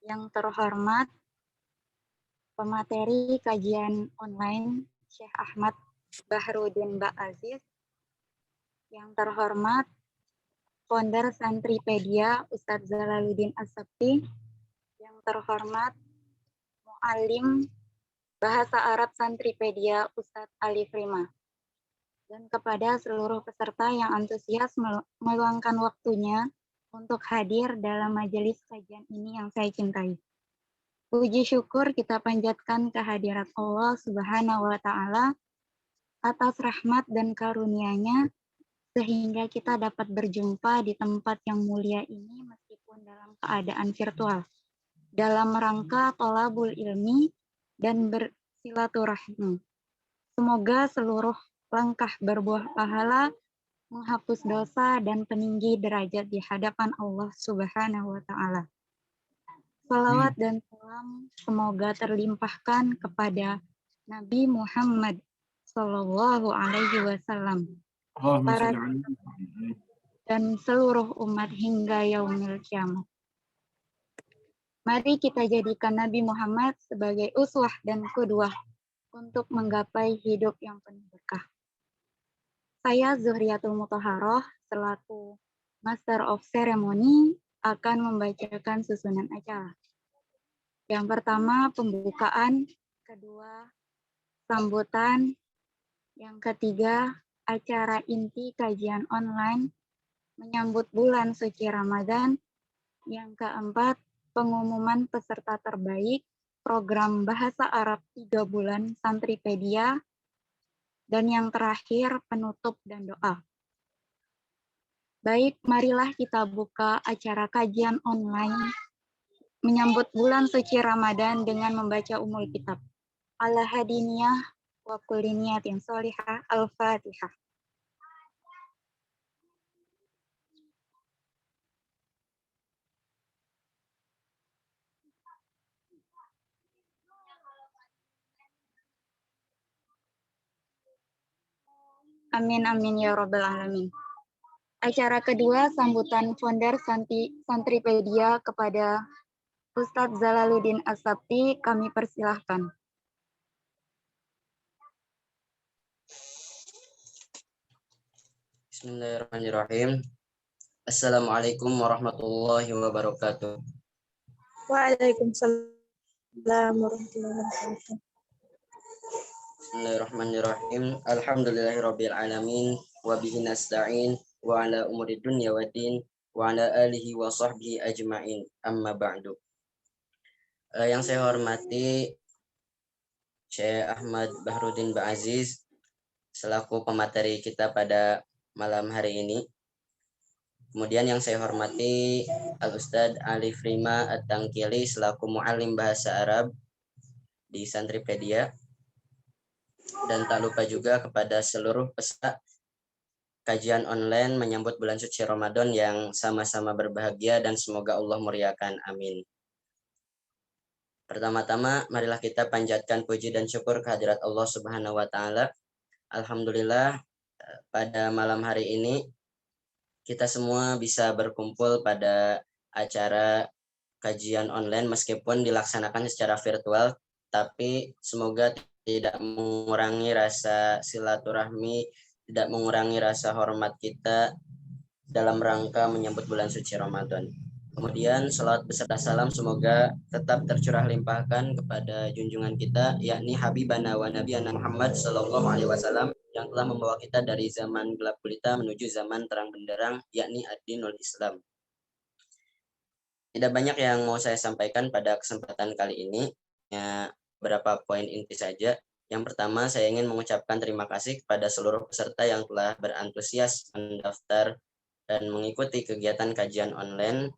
Yang terhormat pemateri kajian online Syekh Ahmad Bahrudin Ba'aziz, yang terhormat founder Santripedia Ustadz Zalaluddin As-Sabti, yang terhormat Muallim Bahasa Arab Santripedia Ustadz Ali Prima, dan kepada seluruh peserta yang antusias meluangkan waktunya untuk hadir dalam majelis kajian ini yang saya cintai. Puji syukur kita panjatkan kehadirat Allah Subhanahu wa Ta'ala atas rahmat dan karunia-Nya sehingga kita dapat berjumpa di tempat yang mulia ini meskipun dalam keadaan virtual, dalam rangka thalabul ilmi dan bersilaturahmi. Semoga seluruh langkah berbuah pahala, menghapus dosa, dan peninggi derajat di hadapan Allah Subhanahu wa Ta'ala. Salawat dan salam semoga terlimpahkan kepada Nabi Muhammad Sallallahu Alaihi Wasallam, para dan seluruh umat hingga yaumil kiamat. Mari kita jadikan Nabi Muhammad sebagai uswah dan qudwah untuk menggapai hidup yang penuh berkah. Saya Zuhriyatul Mutahharoh selaku Master of Ceremony akan membacakan susunan acara. Yang pertama pembukaan, kedua sambutan, yang ketiga acara inti kajian online menyambut bulan suci Ramadan, yang keempat pengumuman peserta terbaik program Bahasa Arab 3 bulan Santripedia, dan yang terakhir penutup dan doa. Baik, marilah kita buka acara kajian online menyambut bulan suci Ramadan dengan membaca Ummul Kitab. Ala hadiniyah wa kulli niyatin sholihah. Al-Fatihah. Amin amin ya rabbal alamin. Acara kedua sambutan founder Santripedia kepada Ustadz Zalaluddin As-Sabti, kami persilahkan. Bismillahirrahmanirrahim. Assalamualaikum warahmatullahi wabarakatuh. Waalaikumsalam warahmatullahi wabarakatuh. Bismillahirrahmanirrahim. Alhamdulillahirabbil alamin wa bihi nasta'in wa ala umuri dunya waddin wa ala alihi wa sahbihi ajmain. Amma ba'du. Yang saya hormati Syekh Ahmad Bahrudin Ba'aziz selaku pemateri kita pada malam hari ini. Kemudian yang saya hormati Al-Ustadz Ali Prima At-Tangkili selaku muallim bahasa Arab di Santripedia. Dan tak lupa juga kepada seluruh peserta kajian online menyambut bulan suci Ramadan yang sama-sama berbahagia dan semoga Allah muliakan. Amin. Pertama-tama marilah kita panjatkan puji dan syukur kehadirat Allah Subhanahu wa Ta'ala. Alhamdulillah pada malam hari ini kita semua bisa berkumpul pada acara kajian online meskipun dilaksanakan secara virtual, tapi semoga tidak mengurangi rasa silaturahmi, tidak mengurangi rasa hormat kita dalam rangka menyambut bulan suci Ramadan. Kemudian salawat beserta salam semoga tetap tercurah limpahkan kepada junjungan kita, yakni Habibana wa Nabiyana Muhammad Sallallahu Alaihi Wasallam, yang telah membawa kita dari zaman gelap gulita menuju zaman terang benderang, yakni ad-dinul Islam. Tidak banyak yang mau saya sampaikan pada kesempatan kali ini, ya, beberapa poin inti saja. Yang pertama, saya ingin mengucapkan terima kasih kepada seluruh peserta yang telah berantusias mendaftar dan mengikuti kegiatan kajian online.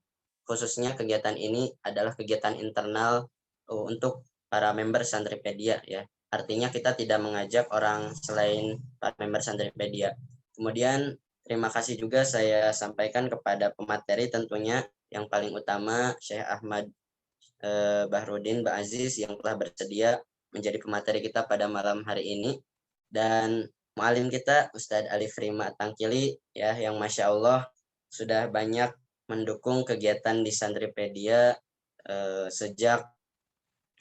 Khususnya kegiatan ini adalah kegiatan internal untuk para member Santripedia, ya. Artinya kita tidak mengajak orang selain para member Santripedia. Kemudian terima kasih juga saya sampaikan kepada pemateri tentunya, yang paling utama Syekh Ahmad Bahrudin Ba'aziz yang telah bersedia menjadi pemateri kita pada malam hari ini, dan muallim kita Ustadz Ali Prima Tangkili, ya, yang Masya Allah sudah banyak mendukung kegiatan di Santripedia sejak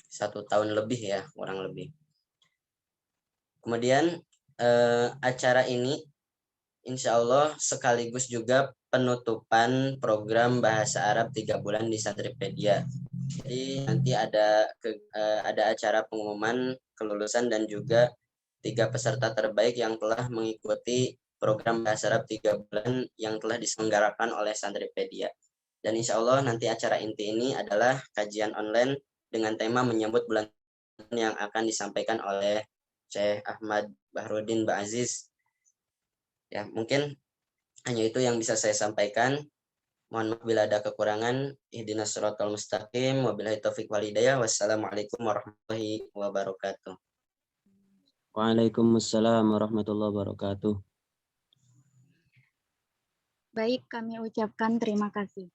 1 tahun lebih ya, kurang lebih. Kemudian acara ini insya Allah sekaligus juga penutupan program bahasa Arab 3 bulan di Santripedia. Jadi nanti ada acara pengumuman kelulusan dan juga 3 peserta terbaik yang telah mengikuti program bahasa Arab 3 bulan yang telah diselenggarakan oleh Santripedia. Dan insya Allah nanti acara inti ini adalah kajian online dengan tema menyambut bulan yang akan disampaikan oleh Syekh Ahmad Bahrudin Ba'aziz. Ya, mungkin hanya itu yang bisa saya sampaikan. Mohon maaf bila ada kekurangan. Ihdinas siratal mustaqim. Wabillahi taufiq wal hidayah. Wassalamualaikum warahmatullahi wabarakatuh. Waalaikumsalam warahmatullahi wabarakatuh. Baik, kami ucapkan terima kasih.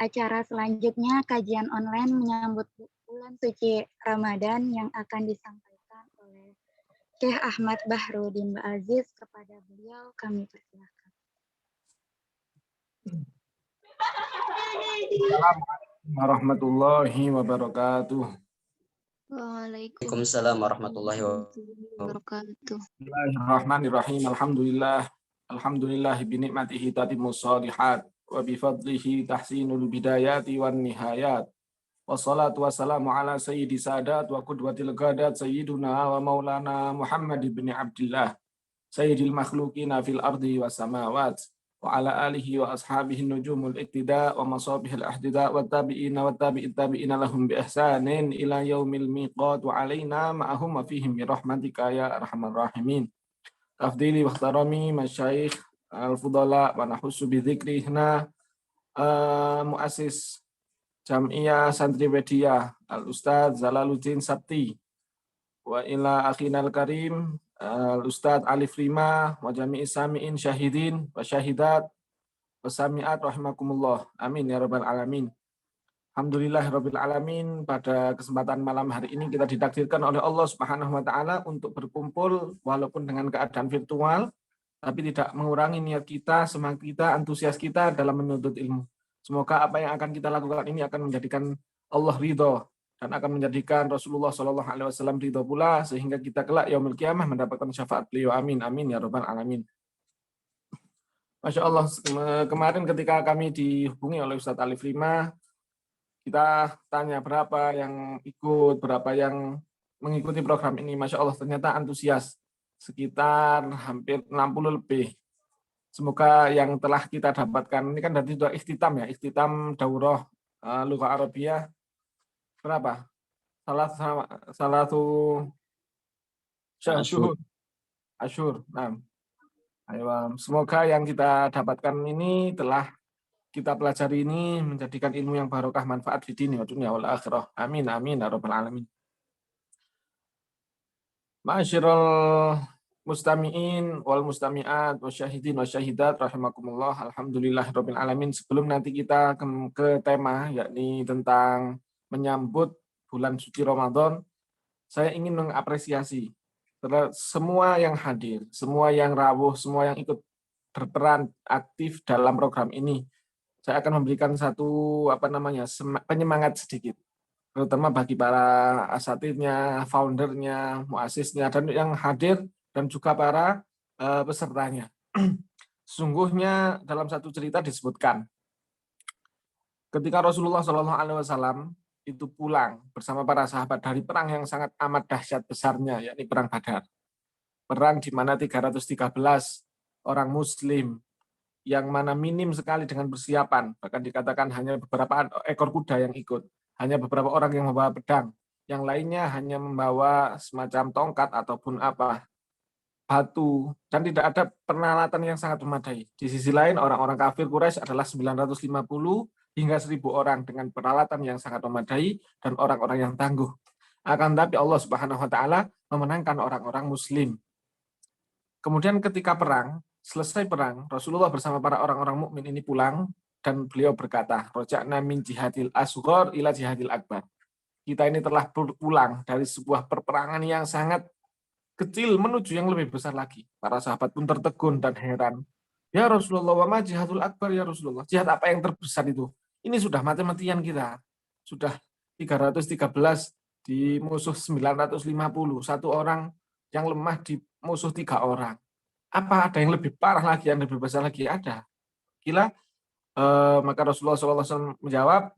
Acara selanjutnya kajian online menyambut bulan suci Ramadan yang akan disampaikan oleh Syekh Ahmad Bahrudin Ba'aziz. Kepada beliau kami persilahkan. Assalamualaikum warahmatullahi wabarakatuh. Waalaikumsalam warahmatullahi wabarakatuh. Bismillahirrahmanirrahim. Alhamdulillahi binikmatihi tatimmus shalihat wa bifadlihi tahsinul bidayati wan nihayat. Wassalatu wassalamu ala sayyidi sadat wa qudwatil qadat sayyiduna wa maulana Muhammad ibn Abdullah sayyidil makhluqina fil ardi was samawat wa ala alihi wa ashabihi nujumul iktida wa masabihil ahdida wa tabi'ina wa tabi'it tabi'ina lahum bi ihsanin ila yaumil miqat wa alaina ma'ahum wa fihim bi rahmatika ya arhamar rahimin. Tafdili wa ihtarami masyayikh al-fudala wa nahussu bi dzikrihna muassis Jam'iyah Santripedia Al-Ustadz Zalaluddin Sabti wa ila akhinal karim Al-Ustadz Alif Rima wa jami'i sami'in syahidin wa syahidat wa sami'at rahimakumullah. Amin ya rabbal alamin. Alhamdulillah rabbil alamin. Pada kesempatan malam hari ini kita ditakdirkan oleh Allah Subhanahu wa taala untuk berkumpul walaupun dengan keadaan virtual, tapi tidak mengurangi niat kita, semangat kita, antusias kita dalam menuntut ilmu. Semoga apa yang akan kita lakukan ini akan menjadikan Allah ridho dan akan menjadikan Rasulullah SAW ridho pula, sehingga kita kelak yaumul qiyamah mendapatkan syafaat beliau. Amin, amin ya rabbal alamin. Masya Allah, kemarin ketika kami dihubungi oleh Ustadz Alif Rima, kita tanya berapa yang ikut, berapa yang mengikuti program ini. Masya Allah, ternyata antusias, sekitar hampir 60 lebih. Semoga yang telah kita dapatkan, ini kan dari sudah ikhtitam ya, ikhtitam daurah Lugha Arabiyah, berapa? Salah satu Asyur. Nah, ayo, semoga yang kita dapatkan ini telah kita pelajari ini menjadikan ilmu yang barokah, manfaat di dunia wal akhirah. Amin, amin ya rabbal alamin. Ma'asyiral mustami'in wal mustami'at wa syahidin wa syahidat rahimakumullah. Alhamdulillahirabbil alamin. Sebelum nanti kita ke tema yakni tentang menyambut bulan suci Ramadan, saya ingin mengapresiasi semua yang hadir, semua yang rawuh, semua yang ikut berperan aktif dalam program ini. Saya akan memberikan satu penyemangat sedikit, terutama bagi para asatidnya, foundernya, muasisnya, dan yang hadir, dan juga para pesertanya. Sesungguhnya dalam satu cerita disebutkan, ketika Rasulullah SAW itu pulang bersama para sahabat dari perang yang sangat amat dahsyat besarnya, yakni perang Badar. Perang di mana 313 orang Muslim, yang mana minim sekali dengan persiapan, bahkan dikatakan hanya beberapa ekor kuda yang ikut, hanya beberapa orang yang membawa pedang, yang lainnya hanya membawa semacam tongkat ataupun batu, dan tidak ada peralatan yang sangat memadai. Di sisi lain, orang-orang kafir Quraisy adalah 950 hingga 1.000 orang dengan peralatan yang sangat memadai dan orang-orang yang tangguh. Akan tetapi Allah Subhanahu wa taala memenangkan orang-orang Muslim. Kemudian ketika selesai perang, Rasulullah bersama para orang-orang mukmin ini pulang, dan beliau berkata, "Roja'na min jihadil asghar ila jihadil akbar." Kita ini telah pulang dari sebuah perperangan yang sangat kecil menuju yang lebih besar lagi. Para sahabat pun tertegun dan heran. Ya Rasulullah, wa ma jihadul akbar ya Rasulullah. Jihad apa yang terbesar itu? Ini sudah mati-matian kita. Sudah 313 di musuh 950. Satu orang yang lemah di musuh 3 orang. Apa ada yang lebih parah lagi, yang lebih besar lagi? Ada. Gila. Maka Rasulullah SAW menjawab,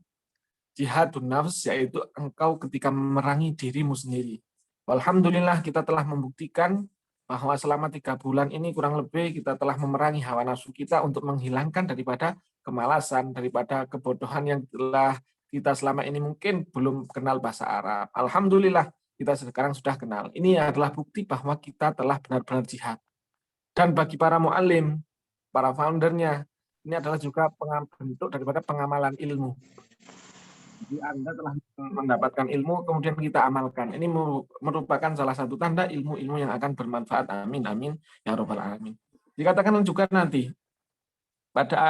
jihadun nafs, yaitu engkau ketika memerangi dirimu sendiri. Alhamdulillah kita telah membuktikan bahwa selama 3 bulan ini kurang lebih kita telah memerangi hawa nafsu kita untuk menghilangkan daripada kemalasan, daripada kebodohan yang telah kita selama ini mungkin belum kenal bahasa Arab. Alhamdulillah kita sekarang sudah kenal. Ini adalah bukti bahwa kita telah benar-benar jihad. Dan bagi para mu'alim, para foundernya, ini adalah juga bentuk daripada pengamalan ilmu. Jadi Anda telah mendapatkan ilmu, kemudian kita amalkan. Ini merupakan salah satu tanda ilmu-ilmu yang akan bermanfaat. Amin, amin, ya Rabbal Alamin. Dikatakan juga nanti, pada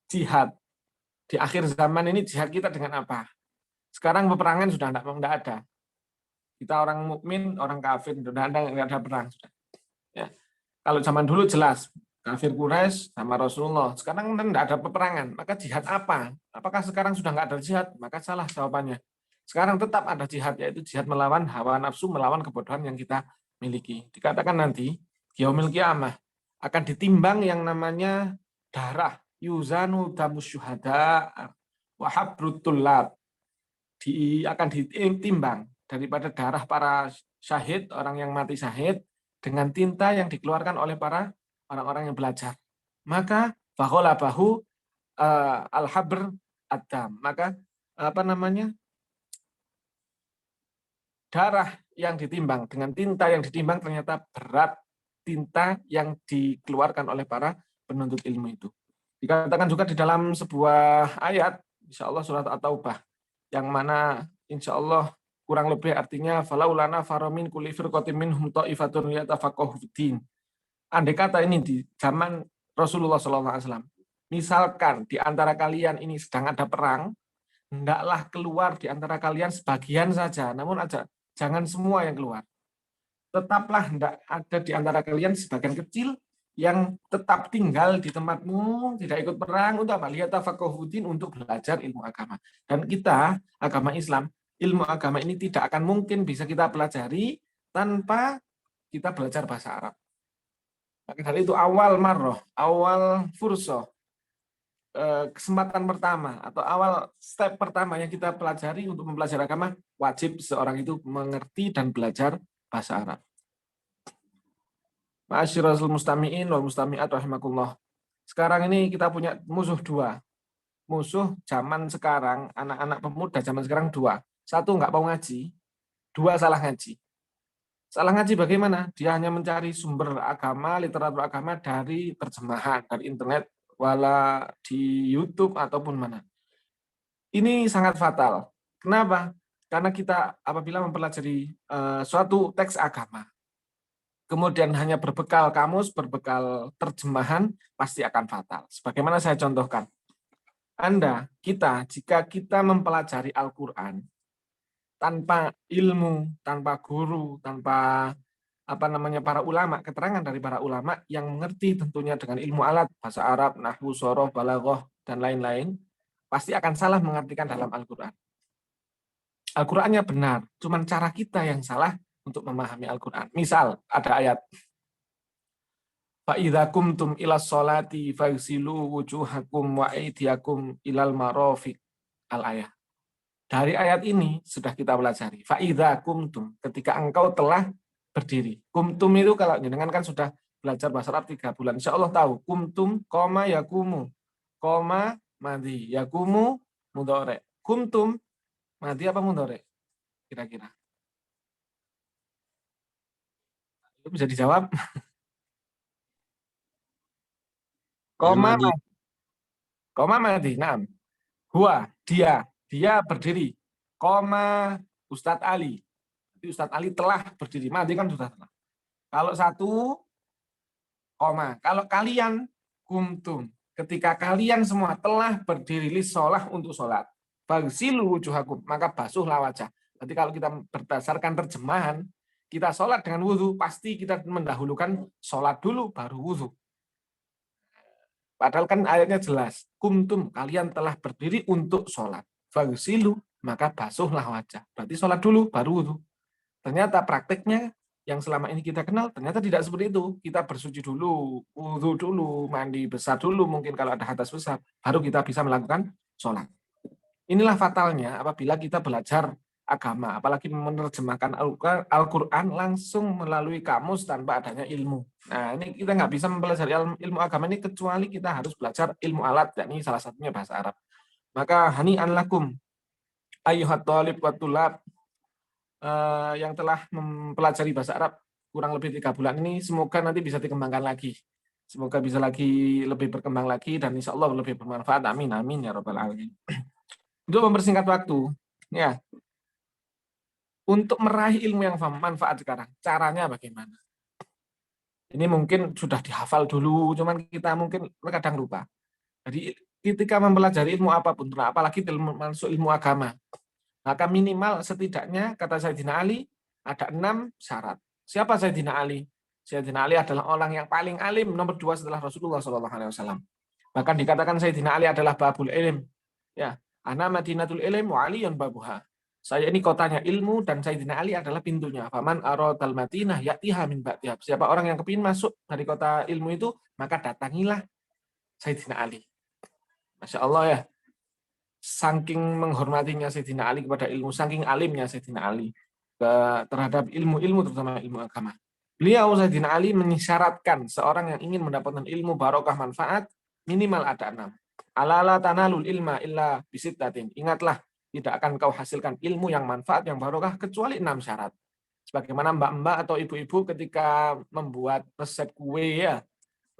jihad, di akhir zaman ini jihad kita dengan apa? Sekarang peperangan sudah tidak ada. Kita orang mukmin, orang kafir, sudah ada perang. Sudah. Ya. Kalau zaman dulu jelas, kafir Quraisy sama Rasulullah. Sekarang tidak ada peperangan. Maka jihad apa? Apakah sekarang sudah nggak ada jihad? Maka salah jawabannya. Sekarang tetap ada jihad, yaitu jihad melawan hawa nafsu, melawan kebodohan yang kita miliki. Dikatakan nanti, yaumil qiyamah, akan ditimbang yang namanya darah. Yuzanu damus syuhada wa habrut tullab. Akan ditimbang daripada darah para syahid, orang yang mati syahid, dengan tinta yang dikeluarkan oleh para orang-orang yang belajar. Maka faghalabahu al-habr ad-dam. Maka darah yang ditimbang dengan tinta yang ditimbang ternyata berat tinta yang dikeluarkan oleh para penuntut ilmu itu. Dikatakan juga di dalam sebuah ayat, insya Allah surat At-Taubah, yang mana insya Allah kurang lebih artinya falaulana faromin kulli firqatin minhum ta'ifatun yatafaqahu fiddin. Andai kata ini di zaman Rasulullah SAW, misalkan di antara kalian ini sedang ada perang, hendaklah keluar di antara kalian sebagian saja, namun jangan semua yang keluar. Tetaplah hendak ada di antara kalian sebagian kecil yang tetap tinggal di tempatmu, tidak ikut perang, untuk apa? Liyatafaqahu fiddin, untuk belajar ilmu agama. Dan kita, agama Islam, ilmu agama ini tidak akan mungkin bisa kita pelajari tanpa kita belajar bahasa Arab. Maka dari itu awal marroh, awal fursoh, kesempatan pertama atau awal step pertama yang kita pelajari untuk mempelajari agama, wajib seorang itu mengerti dan belajar bahasa Arab. Ma'asyiral mustami'in wal mustami'at rahimakumullah. Sekarang ini kita punya musuh 2. Musuh zaman sekarang, anak-anak pemuda zaman sekarang 2. 1 nggak mau ngaji, 2 salah ngaji. Salah ngaji bagaimana? Dia hanya mencari sumber agama, literatur agama dari terjemahan, dari internet, wala di YouTube ataupun mana. Ini sangat fatal. Kenapa? Karena kita apabila mempelajari suatu teks agama, kemudian hanya berbekal kamus, berbekal terjemahan, pasti akan fatal. Sebagaimana saya contohkan. Jika kita mempelajari Al-Quran, tanpa ilmu, tanpa guru, tanpa para ulama, keterangan dari para ulama yang mengerti tentunya dengan ilmu alat, bahasa Arab, nahwu, shoroh, balaghah, dan lain-lain, pasti akan salah mengartikan dalam Al-Quran. Al-Qurannya benar, cuman cara kita yang salah untuk memahami Al-Quran. Misal, ada ayat, فَإِذَا كُمْتُمْ إِلَى الصَّلَاةِ فَاغْسِلُوا وُجُوهَكُمْ وَأَيْدِيَكُمْ إِلَى الْمَرَافِقِ. Al-ayat. Dari ayat ini sudah kita pelajari. Fa'idha kumtum, ketika engkau telah berdiri. Kumtum itu kalau jenengan kan sudah belajar bahasa Arab 3 bulan. Insya Allah tahu. Kumtum, koma yakumu. Koma madi. Yakumu mudhari. Kumtum, madi apa mudhari? Kira-kira. Itu bisa dijawab. Koma madi. Koma madi. Nah. Huwa, dia berdiri. Koma Ustadz Ali. Ustadz Ali telah berdiri. Mati kan sudah telah. Kalau 1, koma. Kalau kalian, kumtum. Ketika kalian semua telah berdiri sholah untuk sholat. Bagsilu wujuhakum. Maka basuhlah wajah. Berarti kalau kita berdasarkan terjemahan, kita sholat dengan wudhu, pasti kita mendahulukan sholat dulu, baru wudhu. Padahal kan ayatnya jelas. Kuntum, kalian telah berdiri untuk sholat. Fagsilu, maka basuhlah wajah. Berarti sholat dulu, baru wudu. Ternyata prakteknya yang selama ini kita kenal, ternyata tidak seperti itu. Kita bersuci dulu, wudu dulu, mandi besar dulu, mungkin kalau ada hadas besar, baru kita bisa melakukan sholat. Inilah fatalnya apabila kita belajar agama, apalagi menerjemahkan Al-Quran langsung melalui kamus tanpa adanya ilmu. Nah, ini kita nggak bisa mempelajari ilmu agama ini kecuali kita harus belajar ilmu alat, yakni salah satunya bahasa Arab. Maka hani'an lakum ayyuhat thalib wa tulab yang telah mempelajari bahasa Arab kurang lebih 3 bulan ini, semoga nanti bisa dikembangkan lagi. Semoga bisa lagi lebih berkembang lagi dan insya Allah lebih bermanfaat. Amin, amin ya rabbal alamin. Untuk mempersingkat waktu, ya, untuk meraih ilmu yang manfaat sekarang, caranya bagaimana? Ini mungkin sudah dihafal dulu, cuman kita mungkin kadang lupa. Jadi ketika mempelajari ilmu apapun, apalagi masuk ilmu agama, maka minimal setidaknya, kata Sayyidina Ali, ada 6 syarat. Siapa Sayyidina Ali? Sayyidina Ali adalah orang yang paling alim, nomor 2 setelah Rasulullah SAW. Bahkan dikatakan Sayyidina Ali adalah babul ilm. Ya, ana madinatul ilm wa aliyun babuha. Saya ini kotanya ilmu dan Sayyidina Ali adalah pintunya. Faman aradal madinah ya'tiha min ba'dihab. Siapa orang yang kepingin masuk dari kota ilmu itu, maka datangilah Sayyidina Ali. Masya Allah ya. Saking menghormatinya Sayyidina Ali kepada ilmu, saking alimnya Sayyidina Ali terhadap ilmu-ilmu, terutama ilmu agama. Beliau Sayyidina Ali mensyaratkan seorang yang ingin mendapatkan ilmu barokah manfaat, minimal ada 6. Alala tanalul ilma illa bisittatin. Ingatlah, tidak akan kau hasilkan ilmu yang manfaat, yang barokah, kecuali 6 syarat. Sebagaimana mbak-mbak atau ibu-ibu ketika membuat resep kue, ya,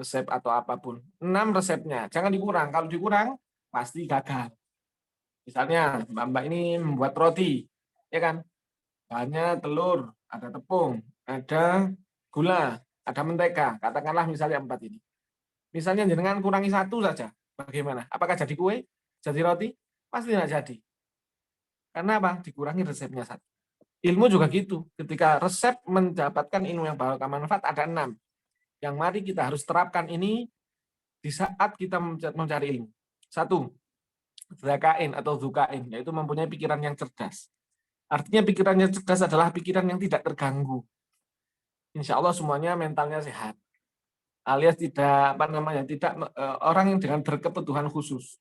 resep atau apapun. 6 resepnya, jangan dikurang. Kalau dikurang, pasti gagal. Misalnya, mbak-mbak ini membuat roti, ya kan? Bahannya telur, ada tepung, ada gula, ada mentega. Katakanlah misalnya 4 ini. Misalnya dengan kurangi 1 saja. Bagaimana? Apakah jadi kue? Jadi roti? Pasti tidak jadi. Karena apa? Dikurangi resepnya 1. Ilmu juga gitu. Ketika resep mendapatkan ilmu yang barokah manfaat ada 6. Yang mari kita harus terapkan ini di saat kita mencari ilmu. 1. Zakain atau zukain, yaitu mempunyai pikiran yang cerdas. Artinya pikiran yang cerdas adalah pikiran yang tidak terganggu. Insya Allah semuanya mentalnya sehat. Alias tidak tidak orang yang dengan berkebutuhan khusus.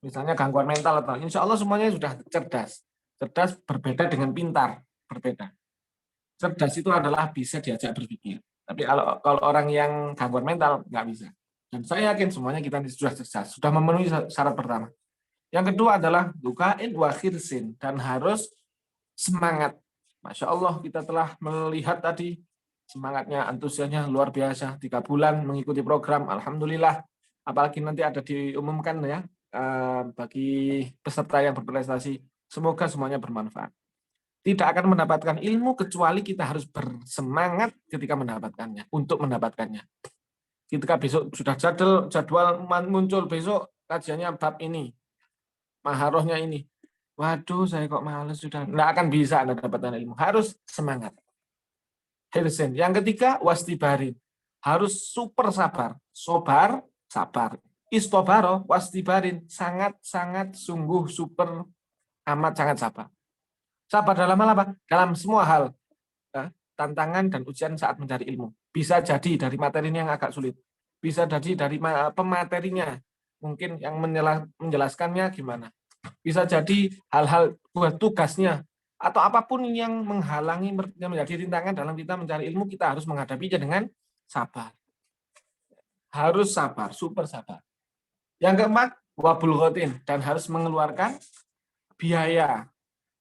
Misalnya gangguan mental atau insya Allah semuanya sudah cerdas. Cerdas berbeda dengan pintar, berbeda. Cerdas itu adalah bisa diajak berpikir. Tapi kalau orang yang gangguan mental nggak bisa. Dan saya yakin semuanya kita sudah cerdas, sudah memenuhi syarat pertama. Yang kedua adalah dukain wa khirsin, dan harus semangat. Masya Allah, kita telah melihat tadi semangatnya, antusiasnya luar biasa. 3 bulan mengikuti program, alhamdulillah. Apalagi nanti ada diumumkan ya bagi peserta yang berprestasi. Semoga semuanya bermanfaat. Tidak akan mendapatkan ilmu kecuali kita harus bersemangat ketika mendapatkannya, untuk mendapatkannya. Ketika besok sudah jadwal muncul besok kajiannya bab ini, maharohnya ini. Waduh, saya kok males sudah. Nggak akan bisa Anda dapatkan ilmu. Harus semangat. Hirsin. Yang ketiga, wastibarin. Harus super sabar. Sobar, sabar. Istobaro, wastibarin. Sangat-sangat sungguh super amat sangat sabar. Sabar dalam hal apa? Dalam semua hal. Tantangan dan ujian saat mencari ilmu. Bisa jadi dari materinya yang agak sulit. Bisa jadi dari pematerinya. Mungkin yang menjelaskannya gimana. Bisa jadi hal-hal buat tugasnya atau apapun yang menghalangi menjadi rintangan dalam kita mencari ilmu, kita harus menghadapinya dengan sabar. Harus sabar, super sabar. Yang keempat, wabul ghatin, dan harus mengeluarkan biaya.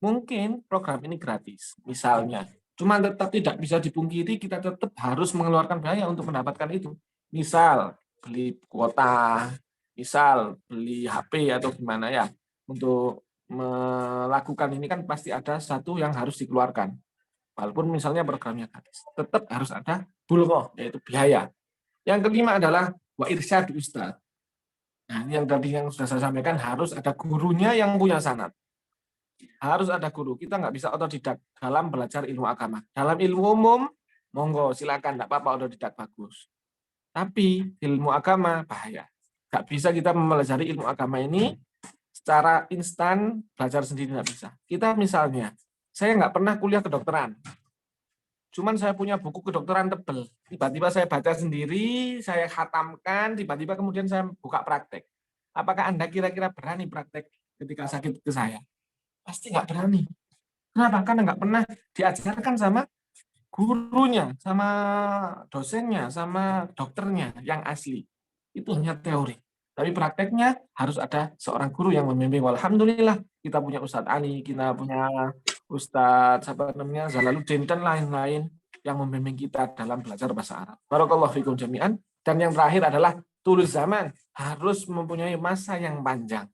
Mungkin program ini gratis, misalnya. Cuma tetap tidak bisa dipungkiri, kita tetap harus mengeluarkan biaya untuk mendapatkan itu. Misal, beli kuota, misal beli HP atau gimana ya. Untuk melakukan ini kan pasti ada satu yang harus dikeluarkan. Walaupun misalnya programnya gratis, tetap harus ada bulghoh, yaitu biaya. Yang kelima adalah wa irsyad ustaz. Nah, yang tadi yang sudah saya sampaikan, harus ada gurunya yang punya sanad. Harus ada guru. Kita nggak bisa otodidak dalam belajar ilmu agama. Dalam ilmu umum, monggo silakan, nggak apa-apa otodidak bagus. Tapi ilmu agama bahaya. Nggak bisa kita mempelajari ilmu agama ini secara instan, belajar sendiri nggak bisa. Kita misalnya, saya nggak pernah kuliah kedokteran. Cuman saya punya buku kedokteran tebel. Tiba-tiba saya baca sendiri, saya khatamkan, tiba-tiba kemudian saya buka praktek. Apakah Anda kira-kira berani praktek ketika sakit ke saya? Pasti nggak berani. Kenapa? Karena nggak pernah diajarkan sama gurunya, sama dosennya, sama dokternya yang asli. Itu hanya teori. Tapi prakteknya harus ada seorang guru yang membimbing. Alhamdulillah kita punya Ustadz Ali, kita punya Ustadz Zalaluddin dan lain-lain yang membimbing kita dalam belajar bahasa Arab. Barakallahu fikum jami'an. Dan yang terakhir adalah tulus zaman, harus mempunyai masa yang panjang.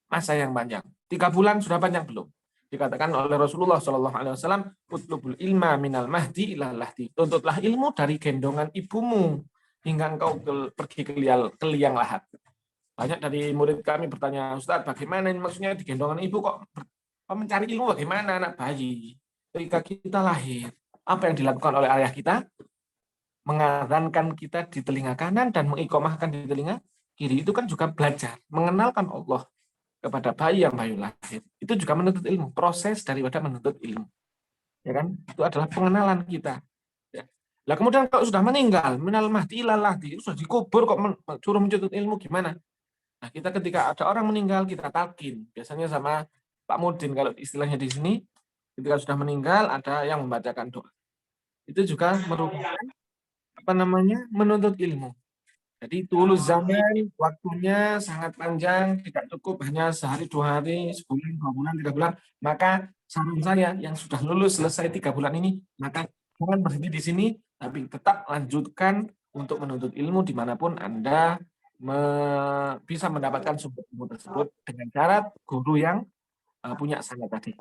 Masa yang panjang. 3 bulan sudah panjang belum? Dikatakan oleh Rasulullah SAW, utlubul ilma minal mahdi ilal lahdi. Tuntutlah ilmu dari gendongan ibumu hingga engkau pergi ke liang lahat. Banyak dari murid kami bertanya, Ustaz, bagaimana ini maksudnya di gendongan ibu kok mencari ilmu bagaimana anak bayi? Ketika kita lahir, apa yang dilakukan oleh ayah kita? Mengadzankan kita di telinga kanan dan mengikomahkan di telinga kiri. Itu kan juga belajar, mengenalkan Allah kepada bayi yang baru lahir. Itu juga menuntut ilmu, proses daripada menuntut ilmu. Ya kan? Itu adalah pengenalan kita. Ya. Lah kemudian kalau sudah meninggal, minal mahdi ilal lahdi, itu sudah dikubur kok suruh menuntut ilmu gimana? Nah, kita ketika ada orang meninggal kita talqin. Biasanya sama Pak Mudin kalau istilahnya di sini, ketika sudah meninggal ada yang membacakan doa. Itu juga merupakan menuntut ilmu. Jadi tulus zaman, waktunya sangat panjang, tidak cukup hanya sehari, 2 hari, sebulan, 2 bulan, 3 bulan. Maka saran saya yang sudah lulus selesai 3 bulan ini, maka jangan berhenti di sini, tapi tetap lanjutkan untuk menuntut ilmu dimanapun Anda bisa mendapatkan sumber ilmu tersebut dengan syarat guru yang punya sanad tadi.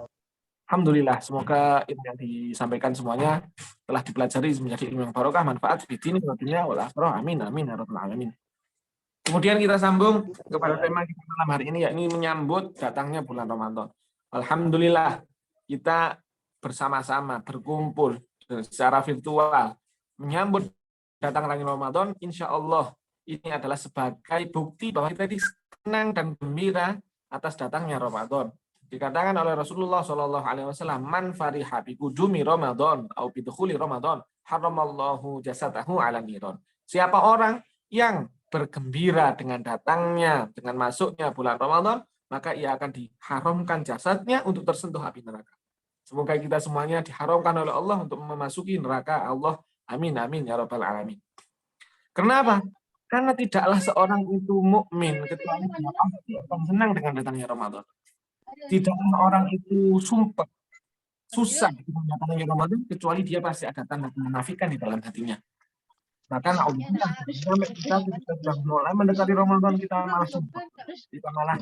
Alhamdulillah, semoga ilmu yang disampaikan semuanya telah dipelajari menjadi ilmu yang barokah, manfaat di dini wa dunya wal akhirah. Amin amin ya rabbal alamin. Kemudian kita sambung kepada tema kita malam hari ini, yakni menyambut datangnya bulan Ramadan. Alhamdulillah, kita bersama-sama berkumpul secara virtual menyambut datangnya Ramadan. Insya Allah ini adalah sebagai bukti bahwa kita senang dan gembira atas datangnya Ramadan. Dikatakan oleh Rasulullah SAW, man fariha bi qudumi Ramadan atau bi dukhuli Ramadan, haramallahu jasadahu 'ala niron. Siapa orang yang bergembira dengan datangnya, dengan masuknya bulan Ramadan, maka ia akan diharamkan jasadnya untuk tersentuh api neraka. Semoga kita semuanya diharamkan oleh Allah untuk memasuki neraka Allah. Amin amin ya rabbal alamin. Kenapa? Karena tidaklah seorang itu mukmin kecuali dia pasti akan senang dengan datangnya Ramadan. Tidaklah orang itu sumpah, susah dengan datangnya Ramadan kecuali dia pasti ada tanda kemunafikan di dalam hatinya. Bahkan kita sudah mulai mendekati Ramadan, kita malah sumpah, kita malah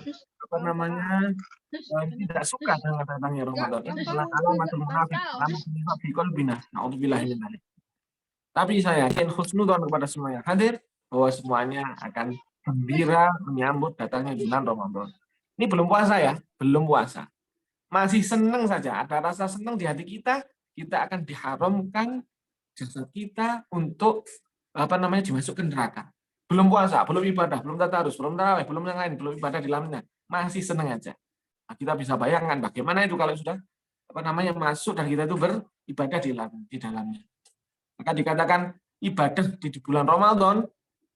tidak suka dengan datangnya Ramadan. Ini adalah alamat munafik, alamat munafik qalbina. Na'udzubillah min dzalik. Tapi saya yakin husnudzon kepada semua yang hadir bahwa semuanya akan gembira menyambut datangnya bulan Ramadan. Ini belum puasa ya, belum puasa. Masih senang saja, ada rasa senang di hati kita, kita akan diharamkan jasad kita untuk dimasukkan neraka. Belum puasa, belum ibadah, belum tadarus, belum tarawih, belum yang lain, belum ibadah di dalamnya, masih senang aja. Nah, kita bisa bayangkan bagaimana itu kalau sudah masuk dan kita itu beribadah di dalamnya. Maka dikatakan ibadah di bulan Ramadan,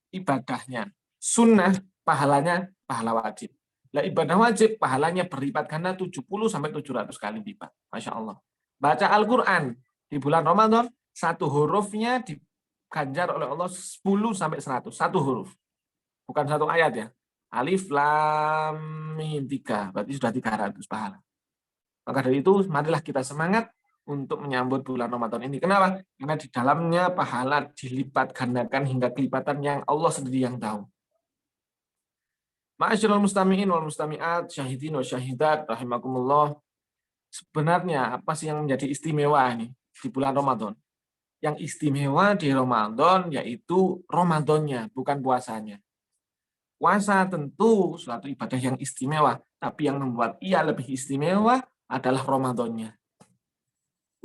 ibadahnya sunnah, pahalanya pahala wajib. Lah ibadah wajib pahalanya berlipat ganda 70 sampai 700 kali lipat. Masya Allah. Baca Al-Quran di bulan Ramadan, satu hurufnya diganjar oleh Allah 10 sampai 100. Satu huruf. Bukan satu ayat ya. Alif, Lam, Mim, 3. Berarti sudah 300 pahala. Maka dari itu, marilah kita semangat untuk menyambut bulan Ramadan ini. Kenapa? Karena di dalamnya pahala dilipat gandakan hingga kelipatan yang Allah sendiri yang tahu. Ma'asyiral mustami'in wal mustami'at, syahidin wa syahidat, rahimakumullah. Sebenarnya apa sih yang menjadi istimewa ini di bulan Ramadan? Yang istimewa di Ramadan yaitu Ramadannya, bukan puasanya. Puasa tentu suatu ibadah yang istimewa, tapi yang membuat ia lebih istimewa adalah Ramadannya.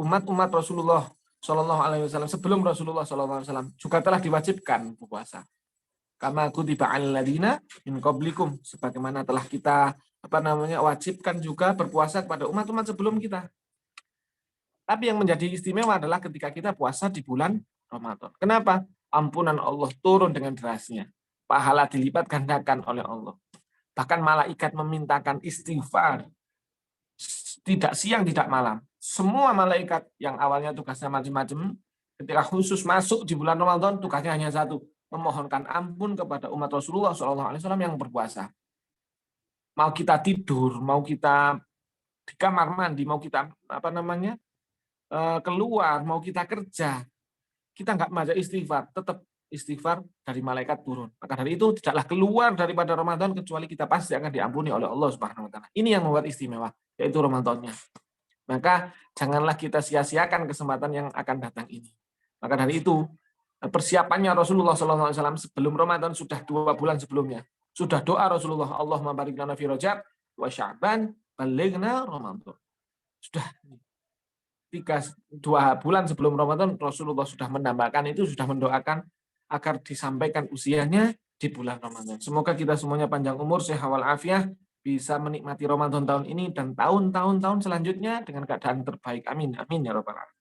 Umat-umat Rasulullah SAW sebelum Rasulullah SAW juga telah diwajibkan berpuasa. Kama kutiba 'alal ladzina min qablikum, sebagaimana telah kita wajibkan juga berpuasa kepada umat-umat sebelum kita. Tapi yang menjadi istimewa adalah ketika kita puasa di bulan Ramadan. Kenapa? Ampunan Allah turun dengan derasnya. Pahala dilipat gandakan oleh Allah. Bahkan malaikat memintakan istighfar. Tidak siang, tidak malam. Semua malaikat yang awalnya tugasnya macam-macam, ketika khusus masuk di bulan Ramadan, tugasnya hanya satu, memohonkan ampun kepada umat Rasulullah SAW yang berpuasa. Mau kita tidur, mau kita di kamar mandi, mau kita keluar, mau kita kerja, kita nggak baca istighfar, tetap istighfar dari malaikat turun. Maka dari itu tidaklah keluar daripada Ramadan kecuali kita pasti akan diampuni oleh Allah Subhanahu wa taala. Ini yang membuat istimewa, yaitu Ramadannya. Maka janganlah kita sia-siakan kesempatan yang akan datang ini. Maka dari itu persiapannya Rasulullah SAW sebelum Ramadan sudah 2 bulan sebelumnya. Sudah doa Rasulullah, Allahumma barik lana fi Rajab wa Sya'ban balighna Ramadan. Sudah 2 bulan sebelum Ramadan Rasulullah sudah menambahkan itu, sudah mendoakan agar disampaikan usianya di bulan Ramadan. Semoga kita semuanya panjang umur, sehat walafiat, bisa menikmati Ramadan tahun ini dan tahun-tahun selanjutnya dengan keadaan terbaik. Amin. Amin ya rabbal alamin.